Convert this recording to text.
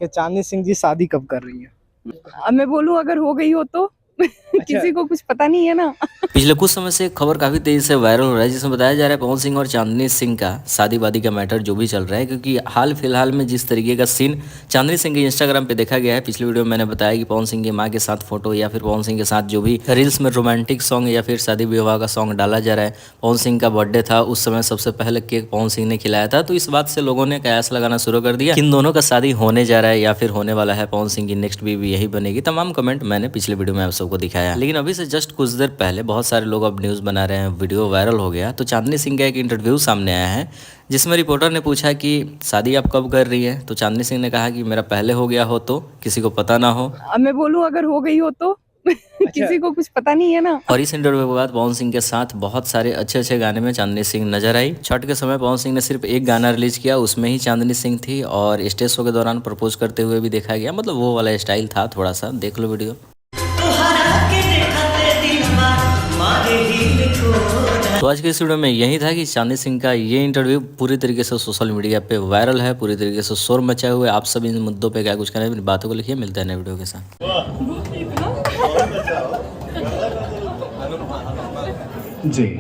कि चांदनी सिंह जी शादी कब कर रही है। अब मैं बोलूं अगर हो गई हो तो किसी को कुछ पता नहीं है ना। पिछले कुछ समय से एक खबर काफी तेजी से वायरल हो रहा है जिसमें बताया जा रहा है पवन सिंह और चांदनी सिंह का शादी वादी का मैटर जो भी चल रहा है, क्योंकि हाल फिलहाल में जिस तरीके का सीन चांदनी सिंह के इंस्टाग्राम पे देखा गया है। पिछले वीडियो में मैंने बताया कि पवन सिंह की माँ के साथ फोटो या फिर पवन सिंह के साथ जो भी रील्स में रोमांटिक सॉन्ग या फिर शादी विवाह का सॉन्ग डाला जा रहा है। पवन सिंह का बर्थडे था, उस समय सबसे पहले केक पवन सिंह ने खिलाया था, तो इस बात से लोगों ने कयास लगाना शुरू कर दिया कि इन दोनों का शादी होने जा रहा है या फिर होने वाला है, पवन सिंह की नेक्स्ट बीवी यही बनेगी। तमाम कमेंट मैंने पिछले वीडियो में आप सबको दिखाया, लेकिन अभी से जस्ट कुछ देर पहले बहुत सारे लोग अब न्यूज़ बना रहे हैं, वीडियो वायरल हो गया। तो चांदनी सिंह का एक इंटरव्यू सामने आया है जिसमें रिपोर्टर ने पूछा कि शादी आप कब कर रही है, तो चांदनी सिंह ने कहा कि मेरा पहले हो गया हो तो किसी को पता ना हो। अब मैं बोलूं अगर हो गई हो तो किसी को कुछ पता नहीं है ना। और इस इंटरव्यू के बाद पवन सिंह के साथ बहुत सारे अच्छे अच्छे गाने में चांदनी सिंह नजर आई। छठ के समय पवन सिंह ने सिर्फ एक गाना रिलीज किया, उसमें ही चांदनी सिंह थी और स्टेज शो के दौरान प्रपोज करते हुए भी देखा गया। मतलब वो वाला स्टाइल था थोड़ा सा, देख लो वीडियो। तो आज के इस वीडियो में यही था कि चांदनी सिंह का ये इंटरव्यू पूरी तरीके से सोशल मीडिया पे वायरल है, पूरी तरीके से शोर मचाए हुए। आप सब इन मुद्दों पे क्या कुछ करें, मेरी बातों को लिखिए। मिलते हैं नए वीडियो के साथ। जी।